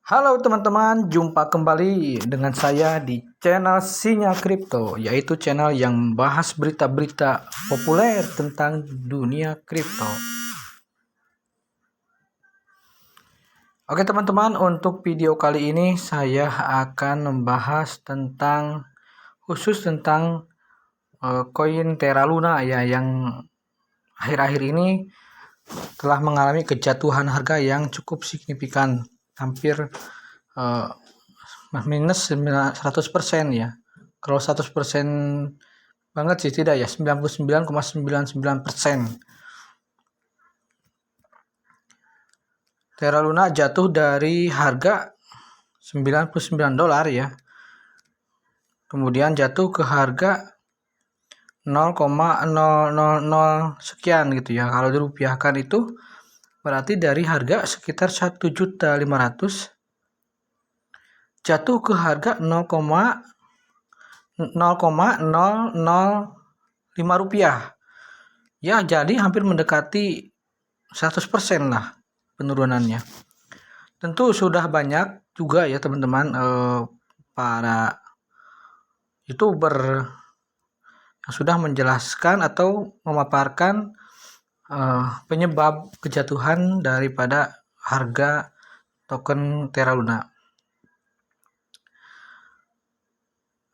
Halo teman-teman, jumpa kembali dengan saya di channel Sinyal Kripto, yaitu channel yang membahas berita-berita populer tentang dunia kripto. Oke teman-teman, untuk video kali ini saya akan membahas khusus tentang koin Terra Luna ya, yang akhir-akhir ini telah mengalami kejatuhan harga yang cukup signifikan, hampir minus 100% ya. Kalau 100% banget sih tidak ya, 99,99%. Terra Luna jatuh dari harga $99 ya. Kemudian jatuh ke harga 0,000 sekian gitu ya. Kalau dirupiahkan itu berarti dari harga sekitar 1.500.000 jatuh ke harga 0,005 rupiah ya, jadi hampir mendekati 100% lah penurunannya. Tentu sudah banyak juga ya teman-teman para YouTuber yang sudah menjelaskan atau memaparkan penyebab kejatuhan daripada harga token Terra Luna.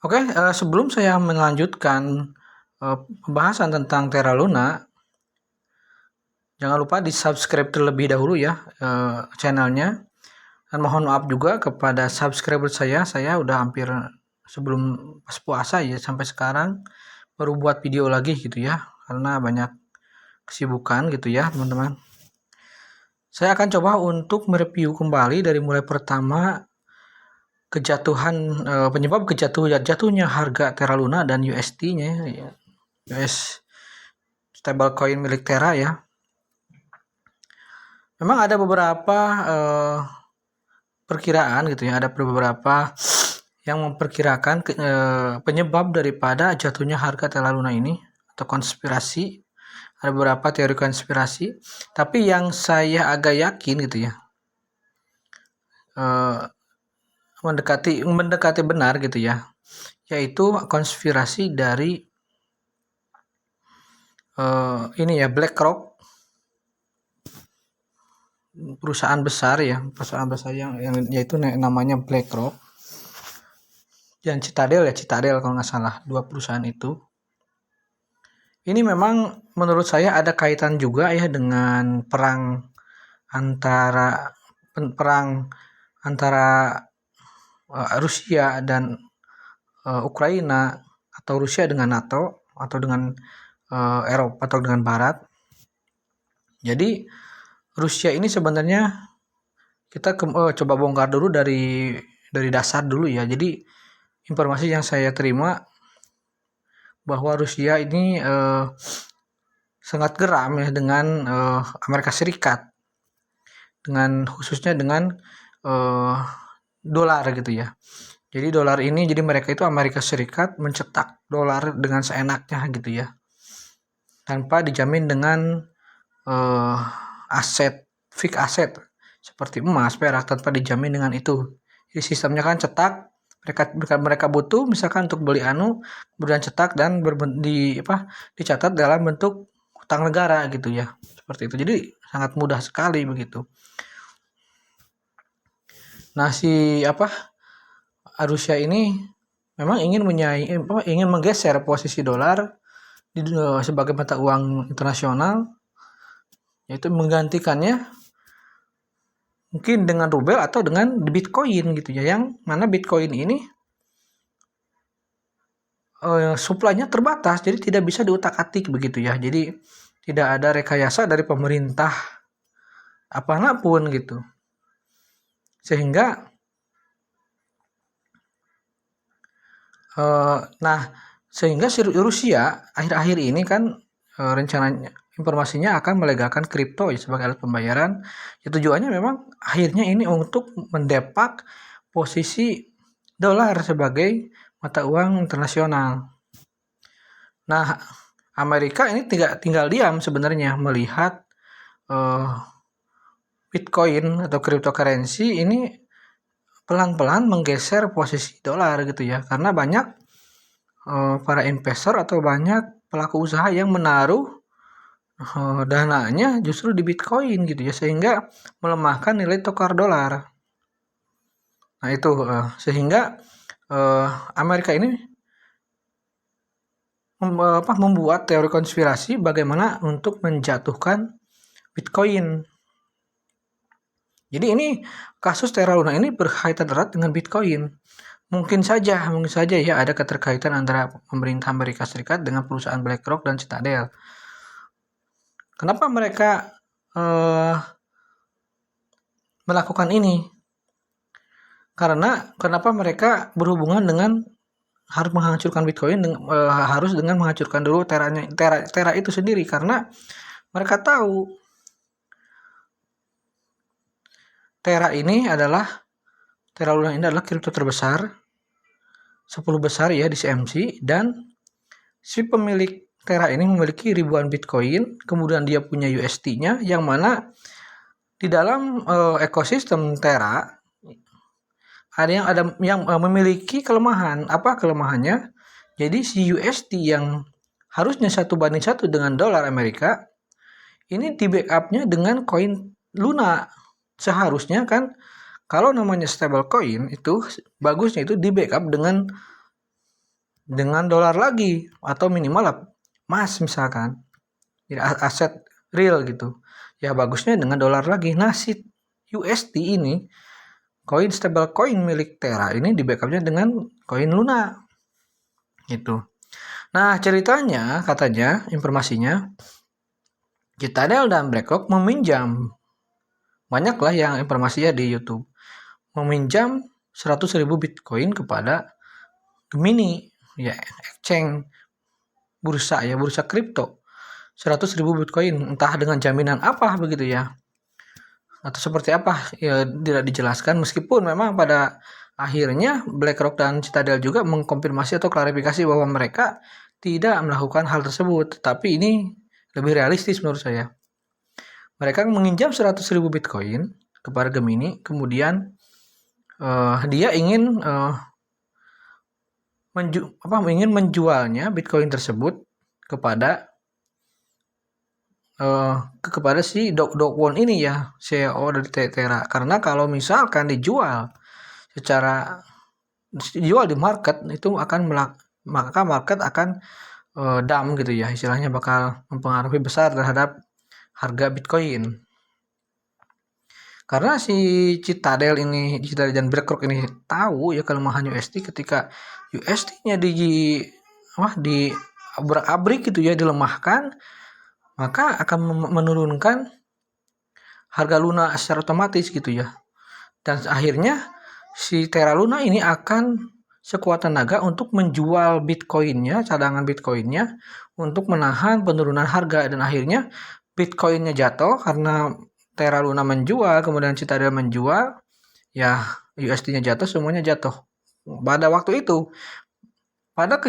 Oke, sebelum saya melanjutkan pembahasan tentang Terra Luna, jangan lupa di subscribe terlebih dahulu ya channelnya. Dan mohon maaf juga kepada subscriber saya udah hampir sebelum pas puasa ya, sampai sekarang baru buat video lagi gitu ya, karena banyak kesibukan gitu ya teman-teman. Saya akan coba untuk mereview kembali dari mulai pertama penyebab jatuhnya harga Terra Luna dan USD-nya ya, US stablecoin milik Terra ya. Memang ada beberapa perkiraan gitu ya, ada beberapa yang memperkirakan penyebab daripada jatuhnya harga Terra Luna ini, atau konspirasi. Ada beberapa teori konspirasi, tapi yang saya agak yakin gitu ya, mendekati benar gitu ya, yaitu konspirasi dari ini ya, BlackRock, perusahaan besar yang yaitu namanya BlackRock dan Citadel kalau nggak salah, dua perusahaan itu. Ini memang menurut saya ada kaitan juga ya dengan perang antara Rusia dan Ukraina, atau Rusia dengan NATO, atau dengan Eropa atau dengan Barat. Jadi Rusia ini sebenarnya kita coba bongkar dulu dari dasar dulu ya. Jadi informasi yang saya terima bahwa Rusia ini sangat geram ya dengan Amerika Serikat, khususnya dengan dolar gitu ya. Jadi dolar ini, jadi mereka itu Amerika Serikat mencetak dolar dengan seenaknya gitu ya, tanpa dijamin dengan fixed aset seperti emas, perak, tanpa dijamin dengan itu. Jadi sistemnya kan cetak, mereka butuh misalkan untuk beli kemudian cetak dan dicatat dalam bentuk hutang negara gitu ya, seperti itu. Jadi sangat mudah sekali begitu. Nah, Rusia ini memang ingin menggeser posisi dolar sebagai mata uang internasional, yaitu menggantikannya mungkin dengan rubel atau dengan Bitcoin gitu ya, yang mana Bitcoin ini supply-nya terbatas, jadi tidak bisa diutak-atik begitu ya. Jadi tidak ada rekayasa dari pemerintah apapun gitu, sehingga sehingga Rusia akhir-akhir ini kan rencananya, informasinya akan melegalkan kripto ya sebagai alat pembayaran. Ya, tujuannya memang akhirnya ini untuk mendepak posisi dolar sebagai mata uang internasional. Nah, Amerika ini tinggal diam sebenarnya melihat Bitcoin atau cryptocurrency ini pelan-pelan menggeser posisi dolar gitu ya, karena banyak para investor atau banyak pelaku usaha yang menaruh dananya justru di Bitcoin gitu ya, sehingga melemahkan nilai tukar dolar. Nah itu sehingga Amerika ini membuat teori konspirasi bagaimana untuk menjatuhkan Bitcoin. Jadi ini kasus Terra Luna ini berkaitan erat dengan Bitcoin. Mungkin saja ya ada keterkaitan antara pemerintah Amerika Serikat dengan perusahaan BlackRock dan Citadel. Kenapa mereka melakukan ini? Karena kenapa mereka berhubungan dengan harus menghancurkan Bitcoin harus dengan menghancurkan dulu Terra itu sendiri, karena mereka tahu Terra Luna ini adalah kripto terbesar 10 besar ya di CMC, dan si pemilik Terra ini memiliki ribuan Bitcoin, kemudian dia punya UST-nya yang mana di dalam ekosistem Terra ada yang memiliki kelemahan. Apa kelemahannya? Jadi si USD yang harusnya 1:1 dengan dolar Amerika ini di backupnya dengan koin Luna. Seharusnya kan kalau namanya stable coin itu bagusnya itu di backup dengan dolar lagi, atau minimal emas misalkan, aset real gitu ya, bagusnya dengan dolar lagi. Nah si USD ini koin stable coin milik Terra ini di backupnya dengan koin Luna gitu. Nah ceritanya, katanya informasinya Citadel dan BlackRock meminjam, banyak lah yang informasinya di YouTube, meminjam 100.000 Bitcoin kepada Gemini ya, exchange bursa kripto, 100.000 Bitcoin, entah dengan jaminan apa begitu ya, atau seperti apa ya tidak dijelaskan, meskipun memang pada akhirnya BlackRock dan Citadel juga mengkonfirmasi atau klarifikasi bahwa mereka tidak melakukan hal tersebut, tapi ini lebih realistis menurut saya. Mereka menginjam 100.000 Bitcoin kepada Gemini, kemudian dia ingin menjualnya Bitcoin tersebut kepada si Do Kwon ini ya, CEO dari Terra. Karena kalau misalkan dijual di market itu maka market akan dump gitu ya, istilahnya bakal mempengaruhi besar terhadap harga Bitcoin. Karena si Citadel dan BlackRock ini tahu ya kelemahan USD, ketika USD-nya abrik gitu ya, dilemahkan, maka akan menurunkan harga Luna secara otomatis gitu ya. Dan akhirnya si Terra Luna ini akan sekuat tenaga untuk menjual Bitcoinnya, cadangan Bitcoinnya, untuk menahan penurunan harga, dan akhirnya Bitcoinnya jatuh karena Terra Luna menjual, kemudian Citadel menjual, ya USD-nya jatuh, semuanya jatuh. Pada waktu itu, pada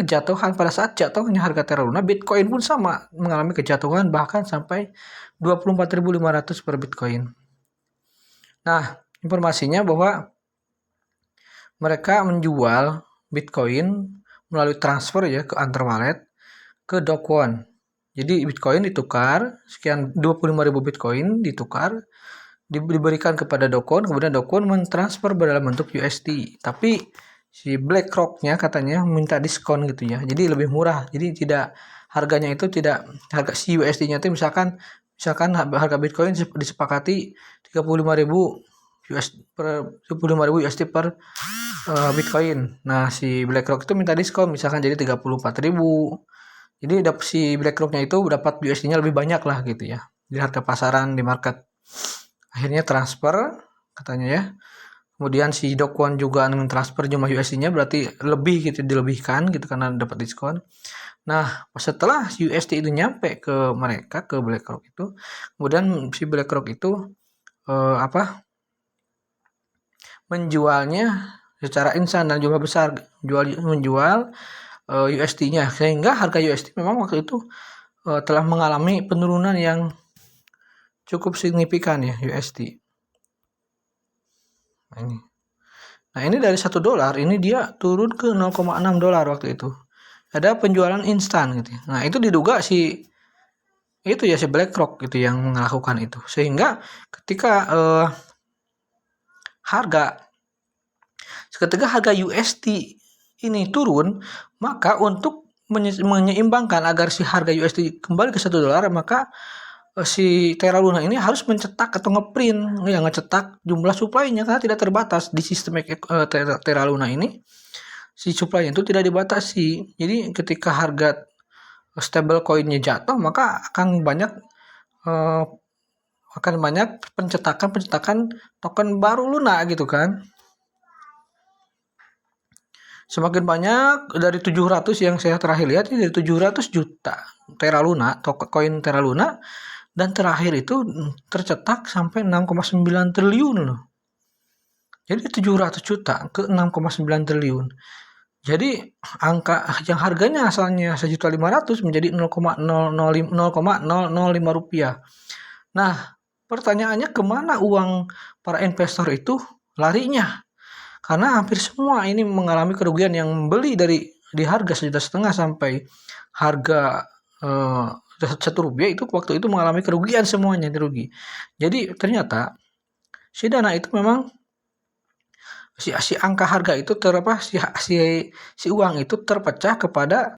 saat jatuhnya harga Terra Luna, Bitcoin pun sama mengalami kejatuhan, bahkan sampai 24.500 per Bitcoin. Nah, informasinya bahwa mereka menjual Bitcoin melalui transfer ya ke antar wallet ke Do Kwon. Jadi Bitcoin ditukar, sekian 25.000 Bitcoin ditukar, diberikan kepada Do Kwon, kemudian Do Kwon mentransfer dalam bentuk USD. Tapi si BlackRock-nya katanya minta diskon gitu ya. Jadi lebih murah. Jadi harga si USD-nya itu misalkan harga Bitcoin disepakati 35.000 USD per Bitcoin. Nah, si BlackRock itu minta diskon misalkan jadi 34.000. Jadi si BlackRock-nya itu dapat USD-nya lebih banyak lah gitu ya, di harga pasaran di market. Akhirnya transfer katanya ya. Kemudian si Do Kwon juga mentransfer jumlah USD-nya, berarti lebih gitu, dilebihkan gitu karena dapat diskon. Nah, setelah USD itu nyampe ke mereka, ke BlackRock itu, kemudian si BlackRock itu menjualnya secara instan dan jumlah besar, menjual USD-nya, sehingga harga USD memang waktu itu telah mengalami penurunan yang cukup signifikan ya USD. Nah, ini dari $1 ini dia turun ke $0,6 waktu itu. Ada penjualan instan gitu. Nah, itu diduga si BlackRock gitu yang melakukan itu. Sehingga ketika harga USD ini turun, maka untuk menyeimbangkan agar si harga USD kembali ke $1, maka si Terra Luna ini harus mencetak atau ngeprint, ngecetak jumlah supply-nya karena tidak terbatas di sistem Terra Luna ini. Si supply-nya itu tidak dibatasi. Jadi ketika harga stable coin-nya jatuh, maka akan banyak pencetakan token baru Luna gitu kan. Semakin banyak dari 700 yang saya terakhir lihat ini dari 700 juta Terra Luna, koin Terra Luna, dan terakhir itu tercetak sampai 6,9 triliun loh. Jadi 700 juta ke 6,9 triliun. Jadi angka yang harganya asalnya 1.500.000 menjadi 0,005 rupiah. Nah, pertanyaannya kemana uang para investor itu larinya? Karena hampir semua ini mengalami kerugian, yang membeli di harga $1,500 sampai harga Rp1 itu waktu itu mengalami kerugian, semuanya dirugi. Jadi ternyata si dana itu memang si angka harga itu si uang itu terpecah kepada